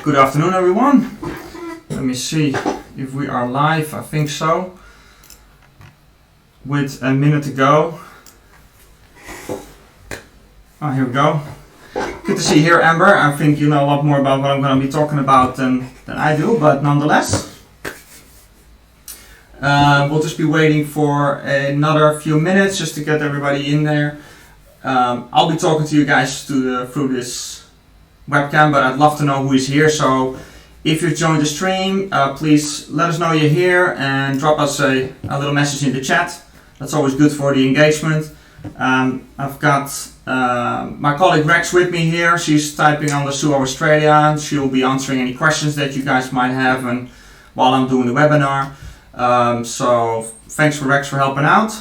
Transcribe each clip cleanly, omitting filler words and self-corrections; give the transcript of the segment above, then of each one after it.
Good afternoon, everyone. Let me see if we are live. I think so. With a minute to go. Oh, here we go. Good to see you here, Amber. I think you know a lot more about what I'm going to be talking about than I do, but nonetheless. We'll just be waiting for another few minutes just to get everybody in there. I'll be talking to you guys through this webcam, but I'd love to know who is here. So if you've joined the stream, please let us know you're here and drop us a little message in the chat. That's always good for the engagement. I've got my colleague Rex with me here. She's typing on the SUHO Australia, and she'll be answering any questions that you guys might have and while I'm doing the webinar. So thanks for Rex for helping out.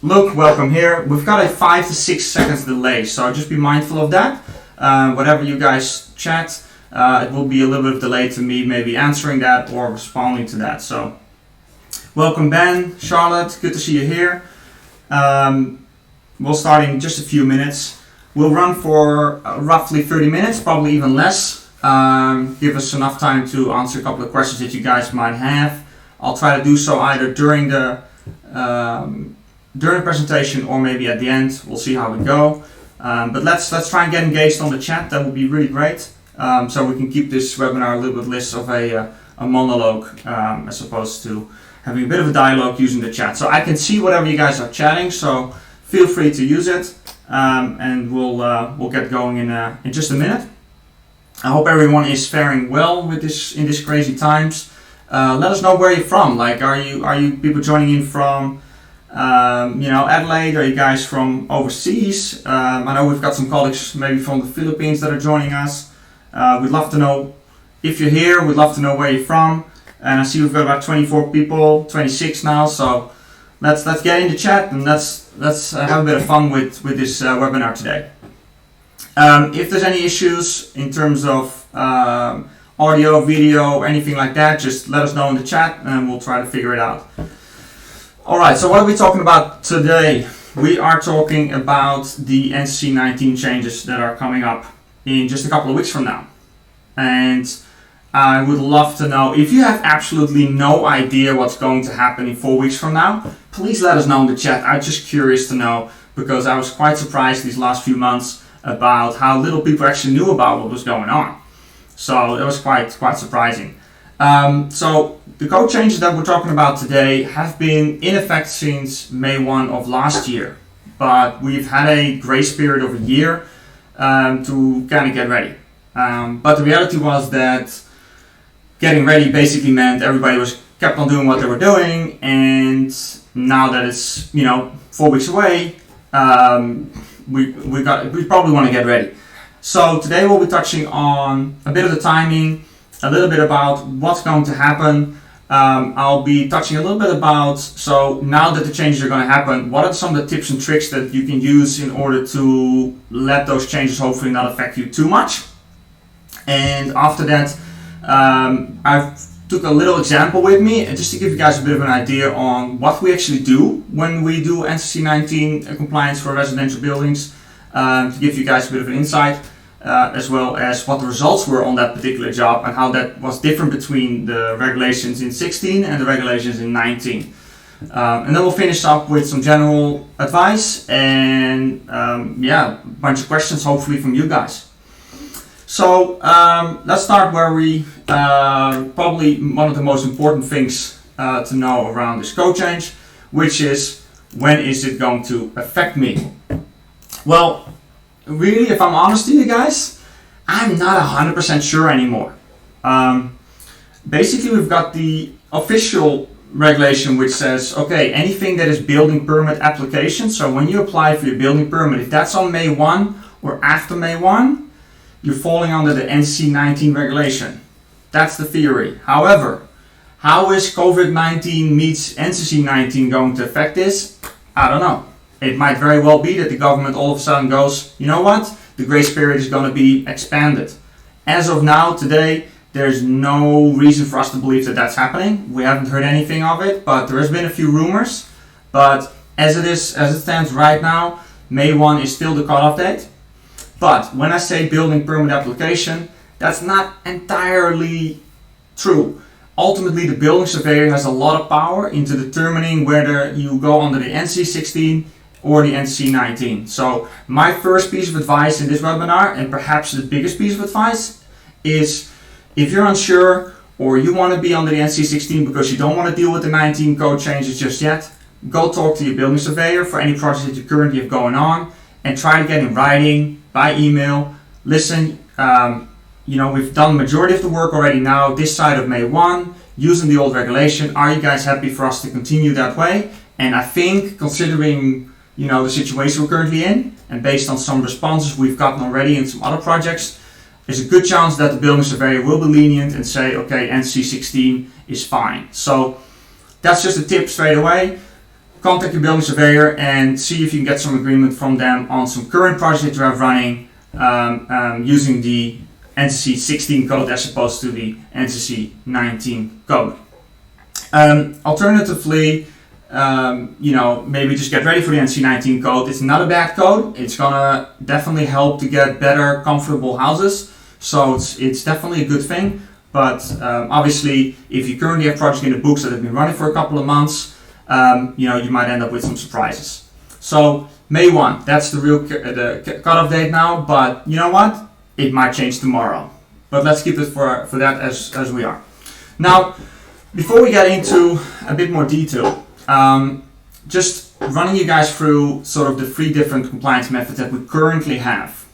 Luke, welcome here. We've got a 5 to 6 seconds delay, so just be mindful of that. Whatever you guys chat, it will be a little bit of delay to me maybe answering that or responding to that. So welcome Ben, Charlotte, good to see you here. We'll start in just a few minutes. We'll run for roughly 30 minutes, probably even less. Give us enough time to answer a couple of questions that you guys might have. I'll try to do so either during the presentation or maybe at the end. We'll see how we go. But let's try and get engaged on the chat. That would be really great. So we can keep this webinar a little bit less of a monologue as opposed to having a bit of a dialogue using the chat. So I can see whatever you guys are chatting, so feel free to use it. And we'll get going in just a minute. I hope everyone is faring well with in these crazy times. Let us know where you're from. Like, are you people joining in from Adelaide? Are you guys from overseas? I know we've got some colleagues maybe from the Philippines that are joining us. We'd love to know if you're here. We'd love to know where you're from. And I see we've got about 24 people, 26 now. So let's get in the chat and let's have a bit of fun with this webinar today. If there's any issues in terms of audio, video, anything like that, just let us know in the chat and we'll try to figure it out. Alright, so what are we talking about today? We are talking about the NCC19 changes that are coming up in just a couple of weeks from now. And I would love to know, if you have absolutely no idea what's going to happen in 4 weeks from now, please let us know in the chat. I'm just curious to know, because I was quite surprised these last few months about how little people actually knew about what was going on. So it was quite surprising. So the code changes that we're talking about today have been in effect since May 1 of last year, but we've had a grace period of a year to kind of get ready. But the reality was that getting ready basically meant everybody kept on doing what they were doing, and now that it's 4 weeks away, we probably want to get ready. So today we'll be touching on a bit of the timing, a little bit about what's going to happen. I'll be touching a little bit about, so now that the changes are going to happen, what are some of the tips and tricks that you can use in order to let those changes hopefully not affect you too much. And after that, I've took a little example with me just to give you guys a bit of an idea on what we actually do when we do NCC19 compliance for residential buildings, to give you guys a bit of an insight, as well as what the results were on that particular job and how that was different between the regulations in 16 and the regulations in 19. And then we'll finish up with some general advice and a bunch of questions hopefully from you guys. So let's start where we probably one of the most important things to know around this code change, which is, when is it going to affect me? Well, really, if I'm honest with you guys, I'm not 100% sure anymore. Basically, we've got the official regulation which says, okay, anything that is building permit application, so when you apply for your building permit, if that's on May 1 or after May 1, you're falling under the NCC19 regulation. That's the theory. However, how is COVID-19 meets NCC19 going to affect this? I don't know. It might very well be that the government all of a sudden goes, you know what, the grace period is going to be expanded. As of now, today, there's no reason for us to believe that that's happening. We haven't heard anything of it, but there has been a few rumors. But as it stands right now, May 1 is still the cutoff date. But when I say building permit application, That's not entirely true. Ultimately, the building surveyor has a lot of power into determining whether you go under the NC16 or the NCC19. So my first piece of advice in this webinar, and perhaps the biggest piece of advice, is if you're unsure or you want to be under the NC16 because you don't want to deal with the 19 code changes just yet, go talk to your building surveyor for any projects that you currently have going on and try to get in writing, by email. Listen, we've done the majority of the work already now, this side of May 1, using the old regulation. Are you guys happy for us to continue that way? And I think, considering the situation we're currently in, and based on some responses we've gotten already in some other projects, there's a good chance that the building surveyor will be lenient and say, okay, NC16 is fine. So that's just a tip straight away. Contact your building surveyor and see if you can get some agreement from them on some current projects you have running using the NCC16 code as opposed to the NCC19 code. Alternatively, maybe just get ready for the NC19 code. It's not a bad code. It's gonna definitely help to get better, comfortable houses. So it's definitely a good thing. But obviously, if you currently have projects in the books that have been running for a couple of months, you might end up with some surprises. So May 1, that's the real the cutoff date now. But you know what? It might change tomorrow. But let's keep it for that as we are. Now, before we get into a bit more detail, just running you guys through sort of the 3 different compliance methods that we currently have.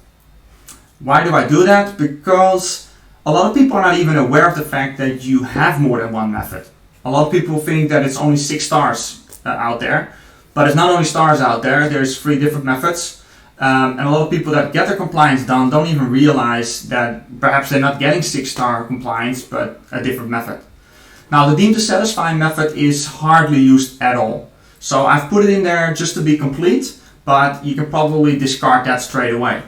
Why do I do that? Because a lot of people are not even aware of the fact that you have more than one method. A lot of people think that it's only 6 stars out there, but it's not only stars out there. There's 3 different methods, and a lot of people that get their compliance done don't even realize that perhaps they're not getting 6-star compliance, but a different method. Now, the deemed to satisfy method is hardly used at all. So I've put it in there just to be complete, but you can probably discard that straight away.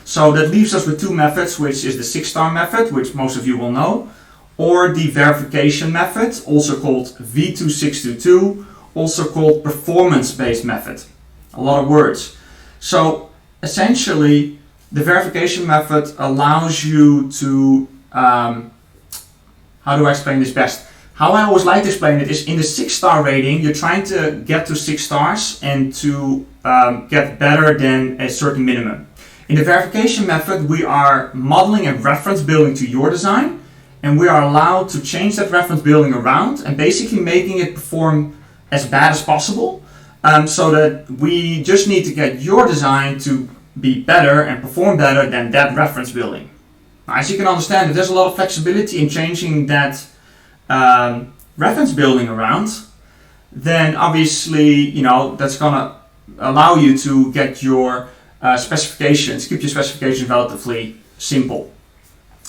So that leaves us with 2 methods, which is the 6-star method, which most of you will know, or the verification method, also called V2622, also called performance-based method. A lot of words. So essentially, the verification method allows you to, how do I explain this best? How I always like to explain it is in the 6-star rating, you're trying to get to 6 stars and to get better than a certain minimum. In the verification method, we are modeling a reference building to your design, and we are allowed to change that reference building around and basically making it perform as bad as possible, so that we just need to get your design to be better and perform better than that reference building. Now, as you can understand, if there's a lot of flexibility in changing that reference building around, then obviously that's gonna allow you to get your specifications, keep your specifications relatively simple.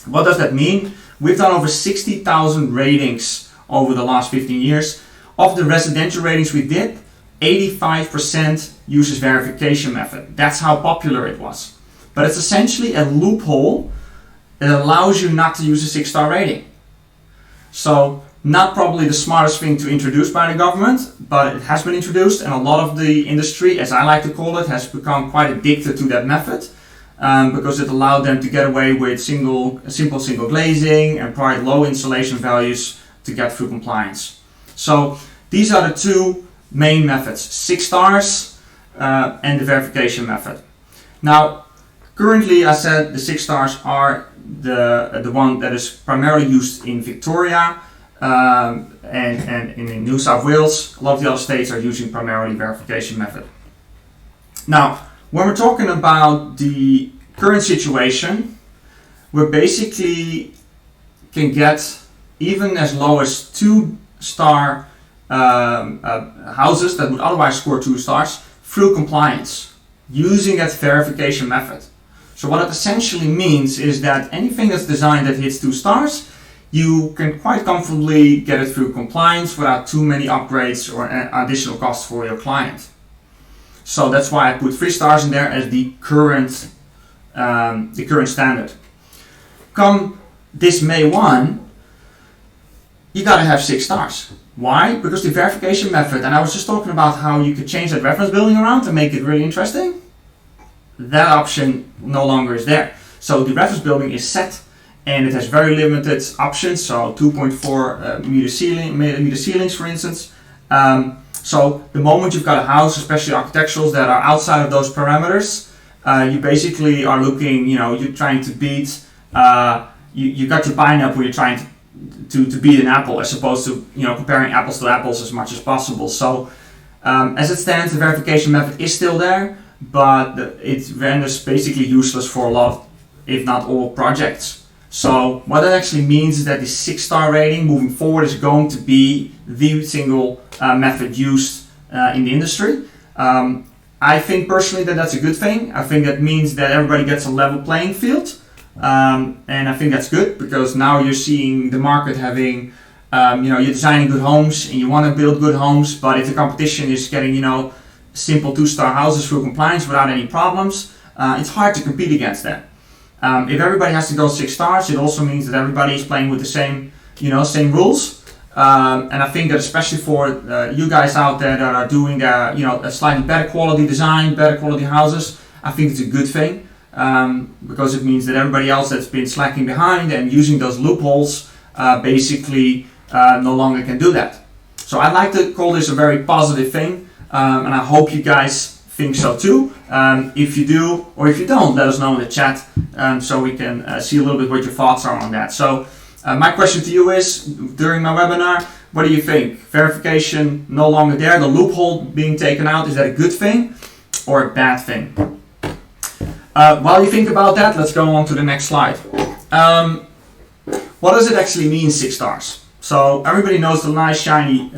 What does that mean? We've done over 60,000 ratings over the last 15 years. Of the residential ratings we did, 85% uses verification method. That's how popular it was. But it's essentially a loophole that allows you not to use a 6-star rating. So not probably the smartest thing to introduce by the government, but it has been introduced, and a lot of the industry, as I like to call it, has become quite addicted to that method, because it allowed them to get away with simple single glazing and provide low insulation values to get through compliance. So these are the 2 main methods, 6 stars and the verification method. Now, currently, I said the 6 stars are the one that is primarily used in Victoria and in New South Wales. A lot of the other states are using primarily verification method. Now, when we're talking about the current situation, we basically can get even as low as 2-star houses that would otherwise score 2 stars through compliance using that verification method. So what it essentially means is that anything that's designed that hits 2 stars, you can quite comfortably get it through compliance without too many upgrades or additional costs for your client. So that's why I put 3 stars in there as the current standard. Come this May 1, you gotta have 6 stars. Why? Because the verification method, and I was just talking about how you could change that reference building around to make it really interesting. That option no longer is there. So the reference building is set, and it has very limited options, so 2.4 meter ceilings, for instance. So the moment you've got a house, especially architecturals that are outside of those parameters, you basically are looking, you're trying to beat, you got your pineapple, you're trying to beat an apple, as opposed to, comparing apples to apples as much as possible. So as it stands, the verification method is still there, but it renders basically useless for a lot, if not all, projects. So what that actually means is that the 6-star rating moving forward is going to be the single method used in the industry. I think personally that that's a good thing. I think that means that everybody gets a level playing field. And I think that's good, because now you're seeing the market having, you're designing good homes and you want to build good homes, but if the competition is getting, simple 2-star houses through compliance without any problems, it's hard to compete against that. If everybody has to go 6 stars, it also means that everybody is playing with the same, same rules. And I think that especially for you guys out there that are doing, a slightly better quality design, better quality houses, I think it's a good thing, because it means that everybody else that's been slacking behind and using those loopholes basically no longer can do that. So I like to call this a very positive thing, and I hope you guys think so too. If you do or if you don't, let us know in the chat, so we can see a little bit what your thoughts are on that. So my question to you is, during my webinar, what do you think? Verification no longer there, the loophole being taken out, is that a good thing or a bad thing? While you think about that, let's go on to the next slide. What does it actually mean, 6 stars? So everybody knows the nice shiny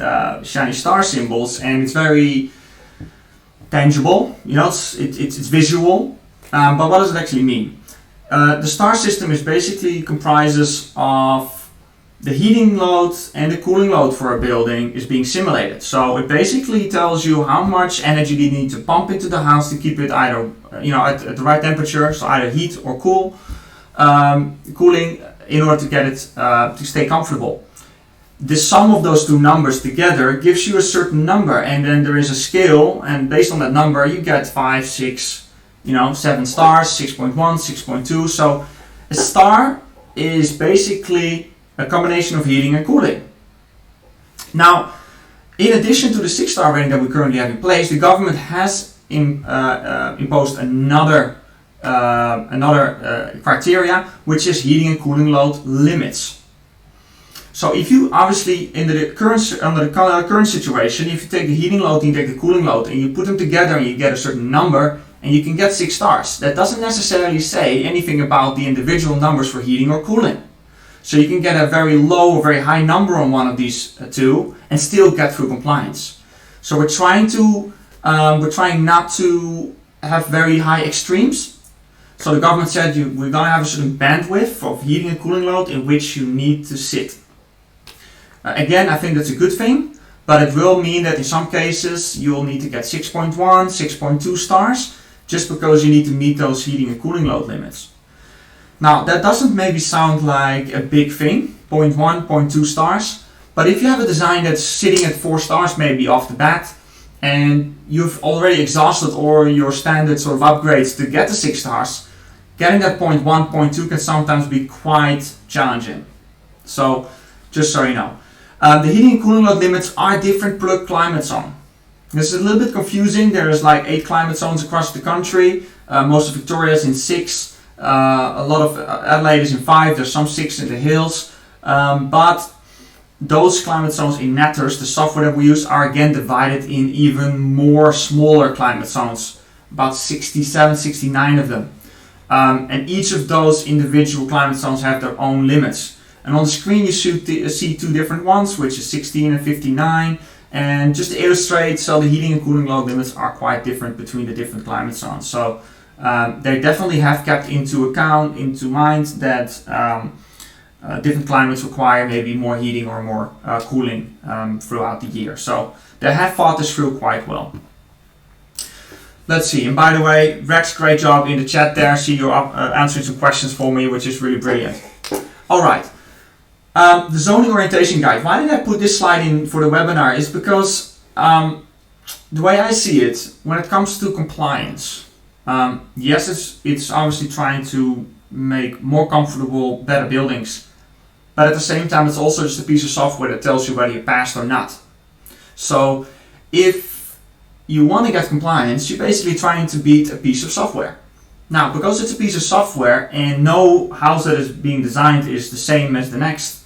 star symbols, and it's very tangible, it's visual, but what does it actually mean? The star system is basically comprises of the heating load and the cooling load for a building is being simulated. So it basically tells you how much energy you need to pump into the house to keep it either, at the right temperature, so either heat or cooling, in order to get it to stay comfortable. The sum of those two numbers together gives you a certain number, and then there is a scale, and based on that number you get 5, 6, 7 stars, 6.1, 6.2. So a star is basically a combination of heating and cooling. Now, in addition to the 6-star rating that we currently have in place, the government has imposed another criteria, which is heating and cooling load limits. So if you obviously, under the current situation, if you take the heating load and you take the cooling load and you put them together and you get a certain number, and you can get 6 stars. That doesn't necessarily say anything about the individual numbers for heating or cooling. So you can get a very low or very high number on one of these two and still get through compliance. So we're trying not to have very high extremes. So the government said we're going to have a certain bandwidth of heating and cooling load in which you need to sit. Again, I think that's a good thing, but it will mean that in some cases you'll need to get 6.1, 6.2 stars, just because you need to meet those heating and cooling load limits. Now, that doesn't maybe sound like a big thing, 0.1, 0.2 stars, but if you have a design that's sitting at 4 stars maybe off the bat, and you've already exhausted all your standard sort of upgrades to get to 6 stars, getting that 0.1, 0.2 can sometimes be quite challenging. So, just so you know. The heating and cooling load limits are different per climate zone. This is a little bit confusing. There's like 8 climate zones across the country. Most of Victoria is in 6. A lot of Adelaide is in 5. There's some 6 in the hills. But those climate zones in Natters, the software that we use, are again divided in even more smaller climate zones. About 67, 69 of them. And each of those individual climate zones have their own limits. And on the screen you see 2 different ones, which is 16 and 59. And just to illustrate, so the heating and cooling load limits are quite different between the different climate zones. So they definitely have kept into mind that different climates require maybe more heating or more cooling throughout the year. So they have thought this through quite well. Let's see, and by the way, Rex, great job in the chat there. I see you're answering some questions for me, which is really brilliant. All right. The zoning orientation guide. Why did I put this slide in for the webinar? Is because the way I see it, when it comes to compliance, yes, it's obviously trying to make more comfortable, better buildings. But at the same time, it's also just a piece of software that tells you whether you passed or not. So if you want to get compliance, you're basically trying to beat a piece of software. Now, because it's a piece of software and no house that is being designed is the same as the next,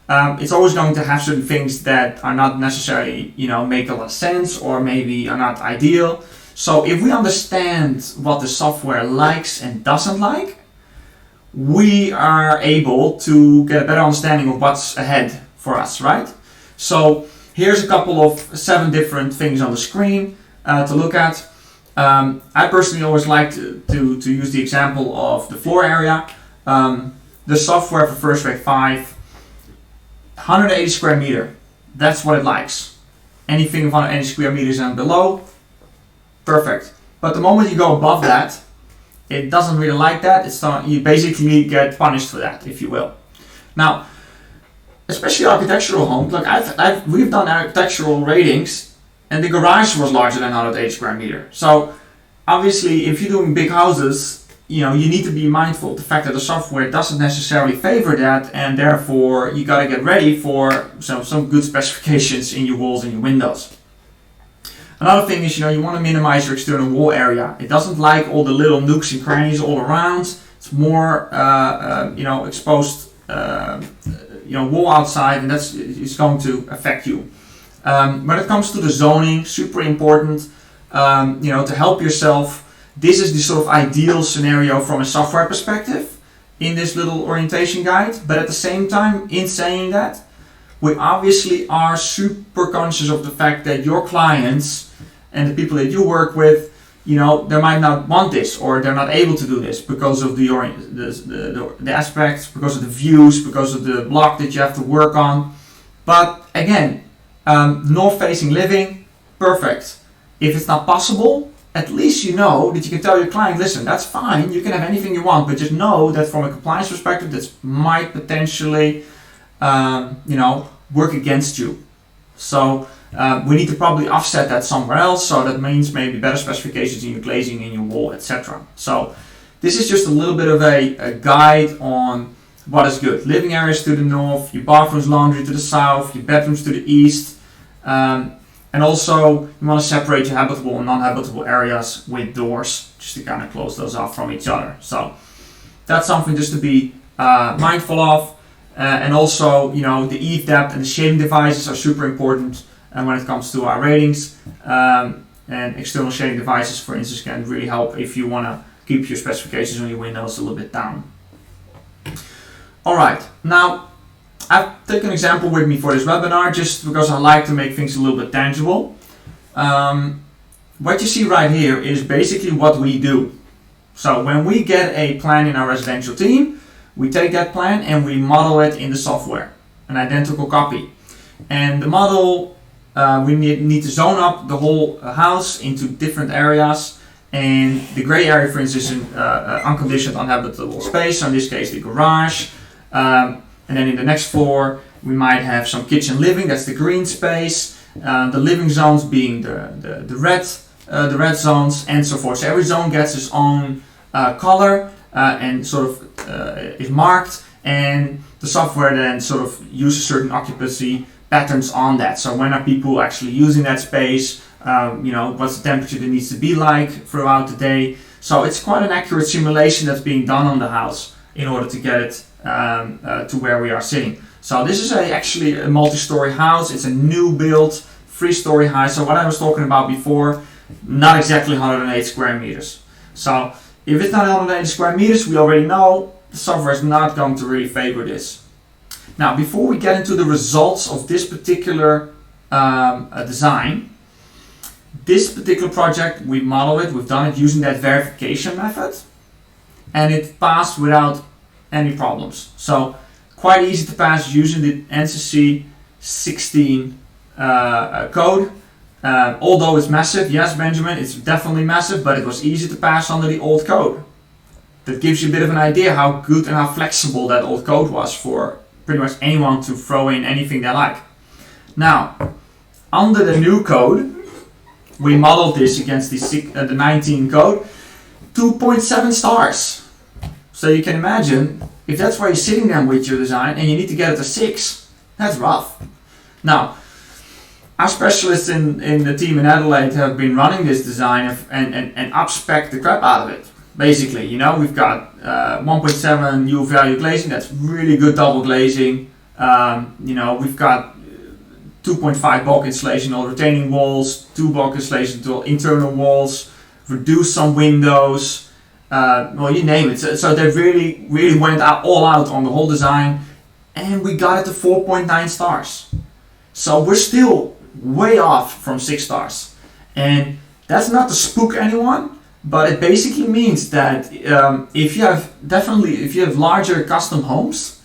it's always going to have certain things that are not necessarily, make a lot of sense or maybe are not ideal. So if we understand what the software likes and doesn't like, we are able to get a better understanding of what's ahead for us, right? So here's a couple of 7 different things on the screen to look at. I personally always like to use the example of the floor area. The software for First Wave 5, 180 square meter, that's what it likes. Anything 180 square meters and below, perfect. But the moment you go above that, it doesn't really like that. You basically get punished for that, if you will. Now, especially architectural homes, like we've done architectural ratings, and the garage was larger than 180 square meter. So obviously, if you're doing big houses, you need to be mindful of the fact that the software doesn't necessarily favor that, and therefore you got to get ready for some good specifications in your walls and your windows. Another thing is, you want to minimize your external wall area. It doesn't like all the little nooks and crannies all around. It's more, exposed, wall outside, and it's going to affect you. When it comes to the zoning, super important, to help yourself. This is the sort of ideal scenario from a software perspective in this little orientation guide. But at the same time, in saying that, we obviously are super conscious of the fact that your clients and the people that you work with, they might not want this, or they're not able to do this because of the aspects, because of the views, because of the block that you have to work on. But again, north-facing living, perfect. If it's not possible, at least you know that you can tell your client, listen, that's fine, you can have anything you want, but just know that from a compliance perspective, this might potentially, work against you. So we need to probably offset that somewhere else, so that means maybe better specifications in your glazing, in your wall, etc. So this is just a little bit of a guide on what is good. Living areas to the north, your bathrooms, laundry to the south, your bedrooms to the east, and also you want to separate your habitable and non-habitable areas with doors, just to kind of close those off from each other. So that's something just to be mindful of. And also, the eave depth and the shading devices are super important when it comes to our ratings. And external shading devices, for instance, can really help if you want to keep your specifications on your windows a little bit down. Alright, now I've taken an example with me for this webinar just because I like to make things a little bit tangible. What you see right here is basically what we do. So when we get a plan in our residential team, we take that plan and we model it in the software, an identical copy. And the model, we need to zone up the whole house into different areas. And the gray area, for instance, is unconditioned unhabitable space, so in this case the garage. And then in the next floor, we might have some kitchen living, that's the green space. The living zones being the red zones, and so forth. So every zone gets its own color and sort of is marked, and the software then sort of uses certain occupancy patterns on that. So when are people actually using that space? What's the temperature that needs to be like throughout the day? So it's quite an accurate simulation that's being done on the house in order to get it to where we are sitting. So this is actually a multi-story house. It's a new build, 3-story high. So what I was talking about before, not exactly 108 square meters. So if it's not 180 square meters, we already know the software is not going to really favor this. Now, before we get into the results of this particular design, this particular project, we modeled it, we've done it using that verification method, and it passed without any problems. So quite easy to pass using the NCC19 code. Although it's massive, yes, Benjamin, it's definitely massive, but it was easy to pass under the old code. That gives you a bit of an idea how good and how flexible that old code was for pretty much anyone to throw in anything they like. Now, under the new code, we modeled this against the 19 code, 2.7 stars. So you can imagine, if that's where you're sitting there with your design and you need to get it to 6, that's rough. Now, our specialists in the team in Adelaide have been running this design and up-spec the crap out of it. Basically, you know, we've got 1.7 U value glazing, that's really good double glazing. You know, we've got 2.5 bulk insulation, all retaining walls, 2 bulk insulation to all internal walls, reduced some windows, well, you name it. So they really went all out on the whole design, and we got it to 4.9 stars. So we're still way off from 6 stars. And that's not to spook anyone, but it basically means that if you have larger custom homes,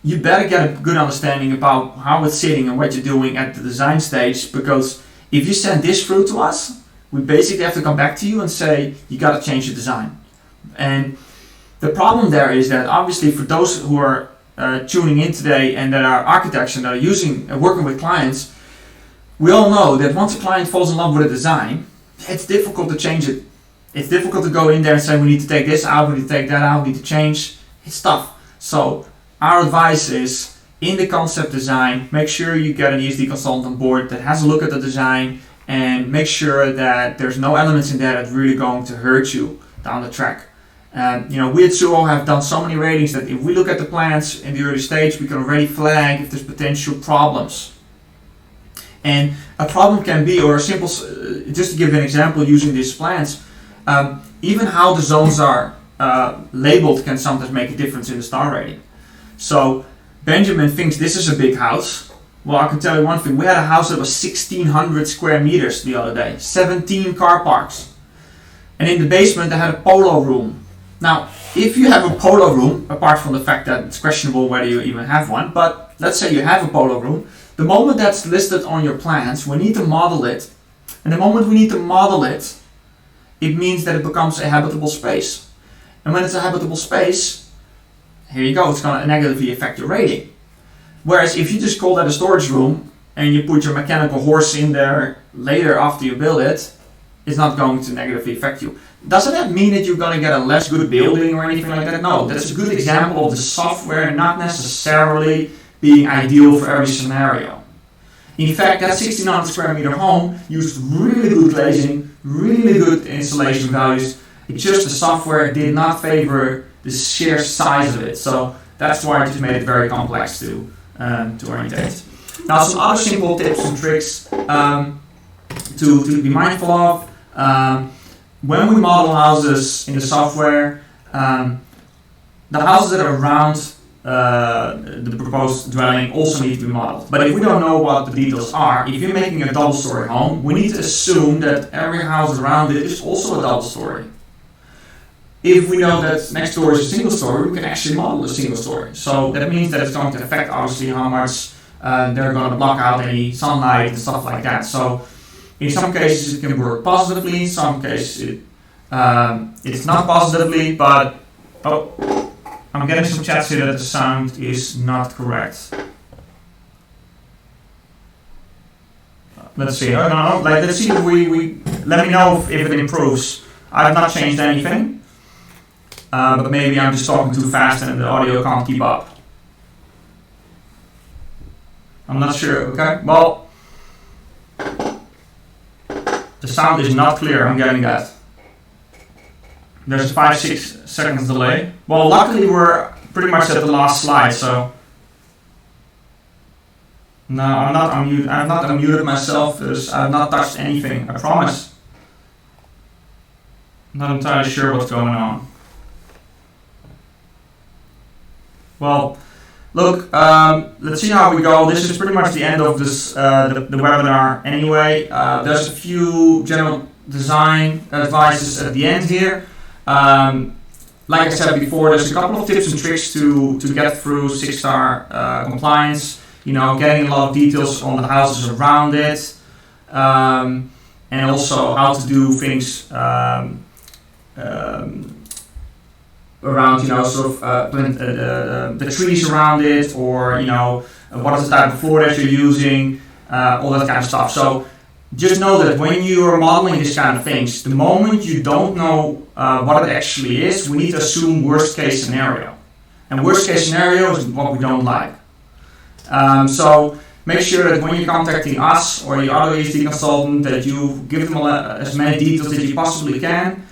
you better get a good understanding about how it's sitting and what you're doing at the design stage, because if you send this through to us, we basically have to come back to you and say, you got to change your design. And the problem there is that obviously for those who are tuning in today and that are architects and that are working with clients, we all know that once a client falls in love with a design, it's difficult to change it. It's difficult to go in there and say, we need to take this out, we need to take that out, we need to change. It's tough. So our advice is, in the concept design, make sure you get an ESD consultant on board that has a look at the design and make sure that there's no elements in there that's really going to hurt you down the track. You know, we at SUHO have done so many ratings that if we look at the plans in the early stage, we can already flag if there's potential problems. And a problem can be, or a simple, just to give an example using these plans, even how the zones are labeled can sometimes make a difference in the star rating. So Benjamin thinks this is a big house. Well, I can tell you one thing, we had a house that was 1,600 square meters the other day, 17 car parks. And in the basement they had a polo room. Now, if you have a polo room, apart from the fact that it's questionable whether you even have one, but let's say you have a polo room, the moment that's listed on your plans, we need to model it. And the moment we need to model it, it means that it becomes a habitable space. And when it's a habitable space, here you go, it's going to negatively affect your rating. Whereas if you just call that a storage room and you put your mechanical horse in there later after you build it, it's not going to negatively affect you. Doesn't that mean that you're going to get a less good building or anything like that? No, that's a good example of the software not necessarily being ideal for every scenario. In fact, that 1,600 square meter home used really good glazing, really good insulation values. It's just the software did not favor the sheer size of it. So that's why I just made it very complex to orientate. Now, some other simple tips and tricks to be mindful of. When we model houses in the software, the houses that are around the proposed dwelling also need to be modeled. But if we don't know what the details are, if you're making a double-story home, we need to assume that every house around it is also a double-story. If we know that next door is a single story, we can actually model a single story. So that means that it's going to affect obviously how much they're going to block out any sunlight and stuff like that. So in some cases it can work positively, in some cases it's not positively, but I'm getting some chats here that the sound is not correct. Let's see. Let's see if we let me know if it improves. I've not changed anything, but maybe I'm just talking too fast and the audio can't keep up. I'm not sure. Okay. Well, the sound is not clear. I'm getting that. There's a 5-6 seconds delay. Well, luckily we're pretty much at the last slide, so no, I'm not unmuted. I've not unmuted myself. I've not touched anything. I promise. I'm not entirely sure what's going on. Well, look, let's see how we go. This is pretty much the end of this the webinar anyway. There's a few general design advices at the end here. Like I said before, there's a couple of tips and tricks to get through 6-star compliance. You know, getting a lot of details on the houses around it, and also how to do things around, you know, sort of the trees around it, or you know, what is the type of floor that you're using, all that kind of stuff. So just know that when you are modeling these kind of things, the moment you don't know what it actually is, we need to assume worst case scenario. And worst case scenario is what we don't like. So make sure that when you're contacting us or your other ESD consultant, that you give them as many details as you possibly can,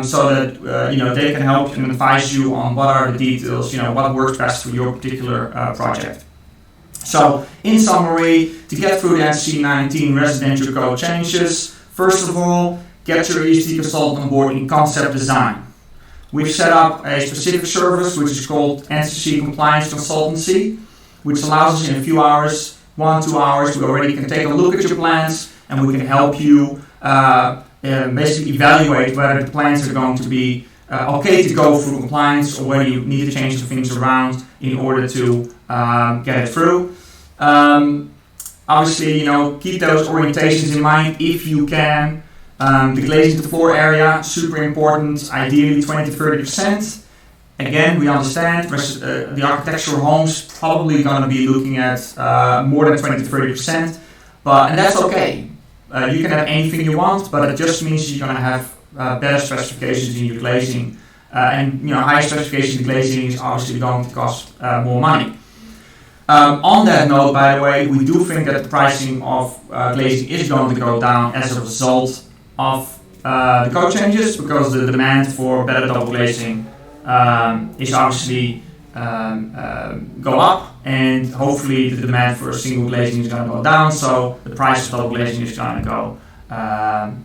so that they can help and advise you on what are the details, what works best for your particular project. So, in summary, to get through the NCC19 residential code changes, first of all, get your ESD consultant on board in concept design. We've set up a specific service which is called NCC Compliance Consultancy, which allows us in a few hours, 1-2 hours, we already can take a look at your plans and we can help you basically evaluate whether the plans are going to be okay to go through compliance or whether you need to change some things around in order to get it through. Obviously, keep those orientations in mind if you can. The glazing to floor area, super important, ideally 20-30%. Again, we understand the architectural homes probably going to be looking at more than 20-30%, and that's okay. You can have anything you want, but it just means you're going to have better specifications in your glazing, and high specification glazing is obviously going to cost more money. On that note, by the way, we do think that the pricing of glazing is going to go down as a result of the code changes, because the demand for better double glazing is obviously go up, and hopefully the demand for single glazing is going to go down, so the price of double glazing is going to go down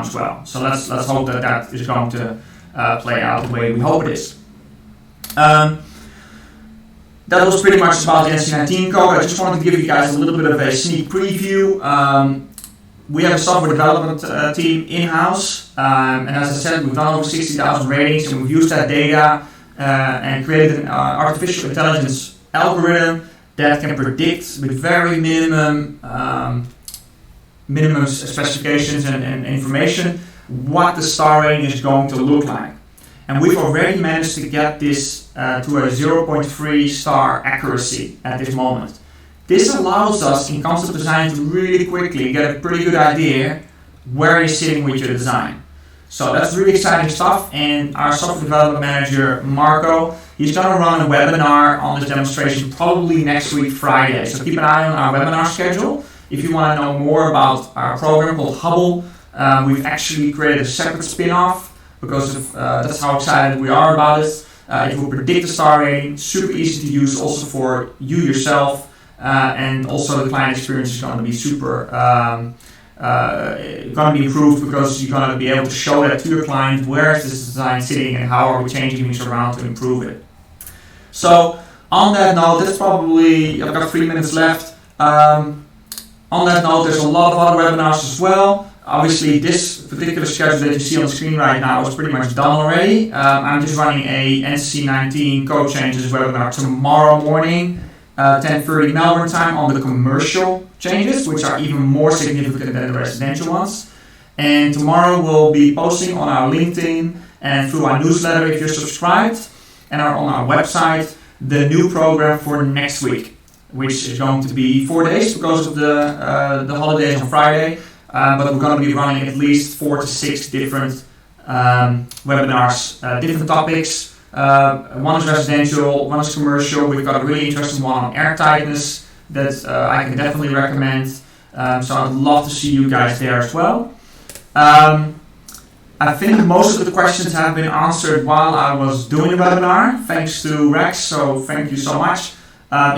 as well. So let's hope that is going to play out the way we hope it is. That was pretty much about the NCC19 code. I just wanted to give you guys a little bit of a sneak preview. We have a software development team in-house, and as I said, we've done over 60,000 ratings, and we've used that data and created an artificial intelligence algorithm that can predict with very minimum specifications and information what the star rating is going to look like. And we've already managed to get this to a 0.3 star accuracy at this moment. This allows us in concept design to really quickly get a pretty good idea where you're sitting with your design. So that's really exciting stuff, and our software development manager, Marco, he's going to run a webinar on this demonstration probably next week, Friday. So keep an eye on our webinar schedule. If you want to know more about our program called Hubble, we've actually created a separate spin-off because of, that's how excited we are about it. It will predict the star rating, super easy to use also for you yourself, and also the client experience is going to be super going to be improved, because you're going to be able to show that to your client, where is this design sitting and how are we changing things around to improve it. So on that note, that's probably, I've got 3 minutes left. On that note, there's a lot of other webinars as well. Obviously, this particular schedule that you see on the screen right now is pretty much done already. I'm just running a NCC19 code changes webinar tomorrow morning, 10:30 Melbourne time, on the commercial changes, which are even more significant than the residential ones. And tomorrow we'll be posting on our LinkedIn and through our newsletter if you're subscribed, and on our website, the new program for next week, which is going to be 4 days because of the holidays on Friday. But we're going to be running at least 4 to 6 different webinars, different topics. One is residential, one is commercial. We've got a really interesting one on airtightness that I can definitely recommend. So I'd love to see you guys there as well. I think most of the questions have been answered while I was doing the webinar, thanks to Rex, so thank you so much.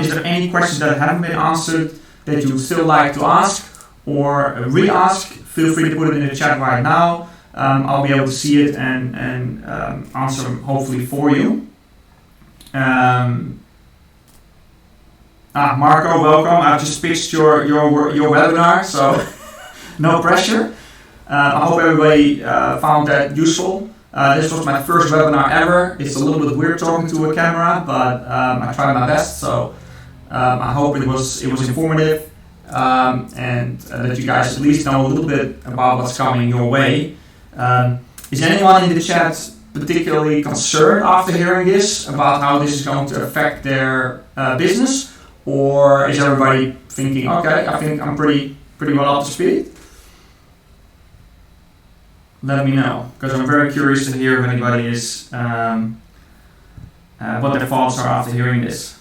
Is there any questions that haven't been answered that you would still like to ask or re-ask? Feel free to put it in the chat right now. I'll be able to see it and answer them hopefully for you. Marco, welcome. I've just pitched your webinar, so no pressure. I hope everybody found that useful. This was my first webinar ever. It's a little bit weird talking to a camera, but I tried my best. So I hope it was informative, and that you guys at least know a little bit about what's coming your way. Is anyone in the chat particularly concerned after hearing this about how this is going to affect their business, or is everybody thinking, okay, I think I'm pretty pretty well up to speed? Let me know, because I'm very curious to hear if anybody is, what their thoughts are after hearing this.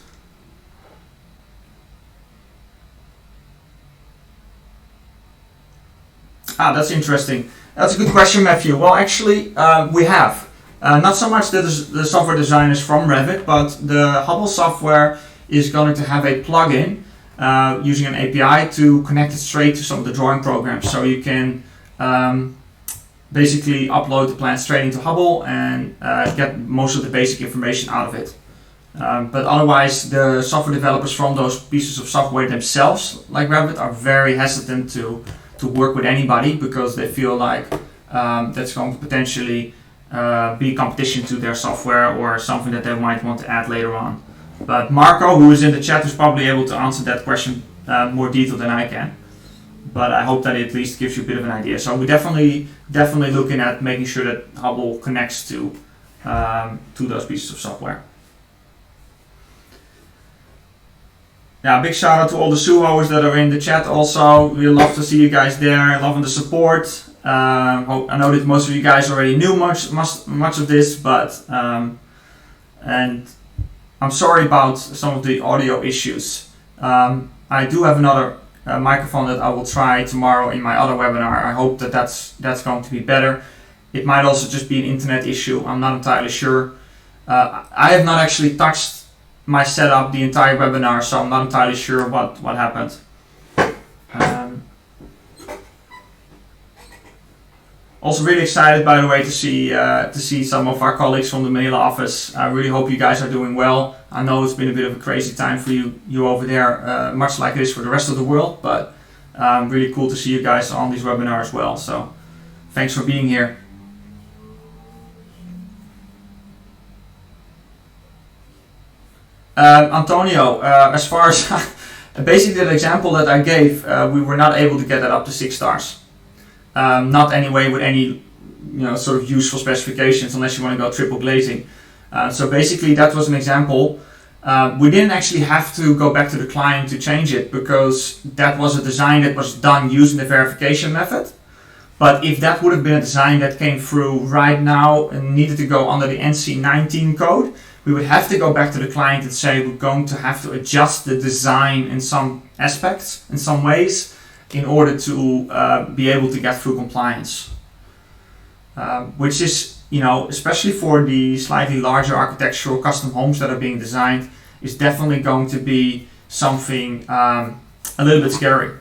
That's interesting. That's a good question, Matthew. Well, actually, we have. Not so much the software designers from Revit, but the Hubble software is going to have a plugin using an API to connect it straight to some of the drawing programs. So you can basically upload the plan straight into Hubble and get most of the basic information out of it. But otherwise, the software developers from those pieces of software themselves, like Revit, are very hesitant to work with anybody because they feel like that's going to potentially be competition to their software or something that they might want to add later on. But Marco, who is in the chat, is probably able to answer that question more detailed than I can. But I hope that it at least gives you a bit of an idea. So we're definitely looking at making sure that Hubble connects to those pieces of software. Yeah, big shout out to all the SUHOs that are in the chat also. We love to see you guys there, loving the support. I know that most of you guys already knew much of this, but and I'm sorry about some of the audio issues. I do have another microphone that I will try tomorrow in my other webinar. I hope that that's going to be better. It might also just be an internet issue. I'm not entirely sure. I have not actually touched my setup the entire webinar, so I'm not entirely sure what happened. Also really excited, by the way, to see some of our colleagues from the Manila office. I really hope you guys are doing well. I know it's been a bit of a crazy time for you over there, much like it is for the rest of the world, but really cool to see you guys on these webinars as well. So thanks for being here. Antonio, as far as basically the example that I gave, we were not able to get that up to 6 stars. Not anyway with any sort of useful specifications unless you want to go triple glazing. So basically that was an example. We didn't actually have to go back to the client to change it because that was a design that was done using the verification method. But if that would have been a design that came through right now and needed to go under the NCC19 code, we would have to go back to the client and say we're going to have to adjust the design in some aspects, in some ways, in order to be able to get through compliance. Which is, especially for the slightly larger architectural custom homes that are being designed, is definitely going to be something a little bit scary.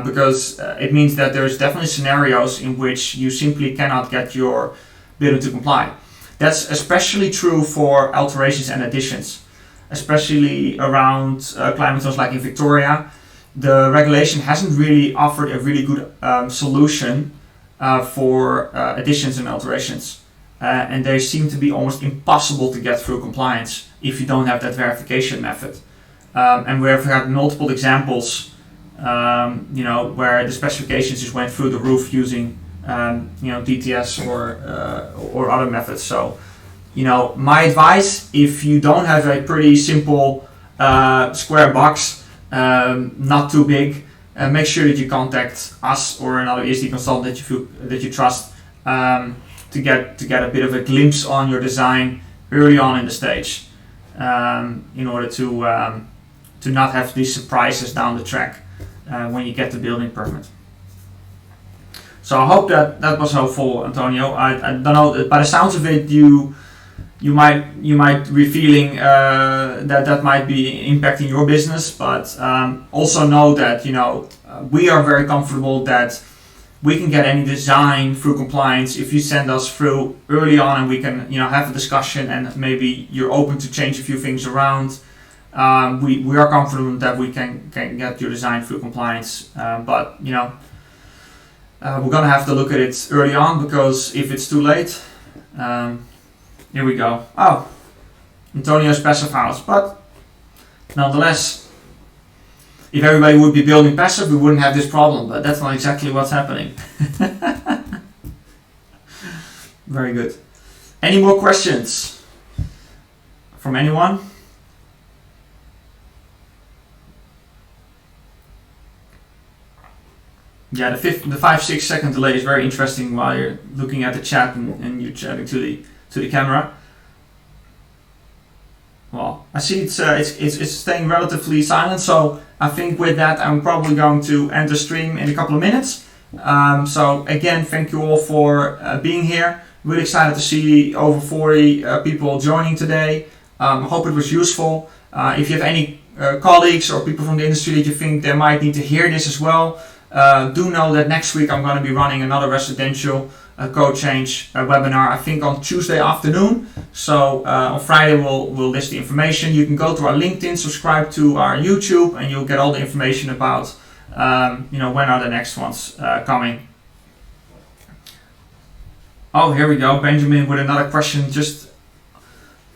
Because it means that there's definitely scenarios in which you simply cannot get your building to comply. That's especially true for alterations and additions, especially around climate zones like in Victoria. The regulation hasn't really offered a really good solution for additions and alterations. And they seem to be almost impossible to get through compliance if you don't have that verification method. And we have had multiple examples where the specifications just went through the roof using DTS or other methods. So, my advice, if you don't have a pretty simple square box, not too big, make sure that you contact us or another ESD consultant that you trust to get a bit of a glimpse on your design early on in the stage, in order to not have these surprises down the track when you get the building permit. So I hope that was helpful, Antonio. I don't know, by the sounds of it, you might be feeling that might be impacting your business, but also know that we are very comfortable that we can get any design through compliance if you send us through early on, and we can have a discussion, and maybe you're open to change a few things around. We are confident that we can get your design through compliance, but we're gonna have to look at it early on, because if it's too late, here we go. Oh, Antonio's passive house, but nonetheless, if everybody would be building passive, we wouldn't have this problem, but that's not exactly what's happening. Very good. Any more questions from anyone? Yeah, the 5-6 second delay is very interesting while you're looking at the chat and you're chatting to the camera. Well, I see it's staying relatively silent, so I think with that I'm probably going to end the stream in a couple of minutes. So again, thank you all for being here. Really excited to see over 40 people joining today. Hope it was useful. If you have any colleagues or people from the industry that you think they might need to hear this as well, do know that next week I'm going to be running another residential code change webinar, I think on Tuesday afternoon. So on Friday we'll list the information. You can go to our LinkedIn, subscribe to our YouTube, and you'll get all the information about when are the next ones coming. Oh, here we go. Benjamin with another question just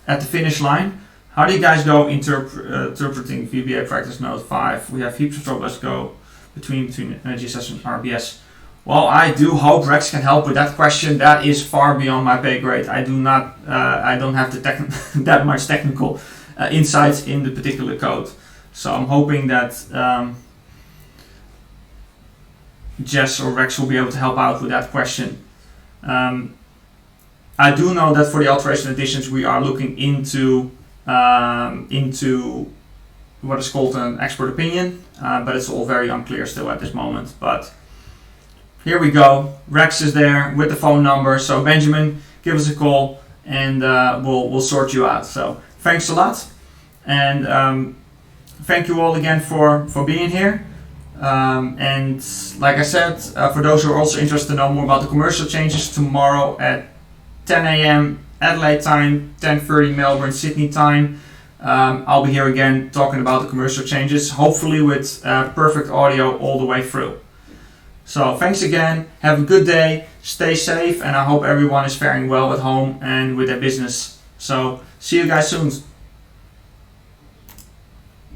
at the finish line. How do you guys go interpreting VBA practice note 5? We have heaps of trouble. Let's go between GSS and RBS. Well, I do hope Rex can help with that question. That is far beyond my pay grade. I don't have the that much technical insights in the particular code. So I'm hoping that Jess or Rex will be able to help out with that question. I do know that for the alteration additions we are looking into what is called an expert opinion, but it's all very unclear still at this moment. But here we go. Rex is there with the phone number. So Benjamin, give us a call and we'll sort you out. So thanks a lot, and thank you all again for being here. And like I said, for those who are also interested to know more about the commercial changes, tomorrow at 10 a.m. Adelaide time, 10:30 Melbourne, Sydney time, I'll be here again talking about the commercial changes, hopefully with perfect audio all the way through. So thanks again, have a good day, stay safe, and I hope everyone is faring well at home and with their business. So see you guys soon.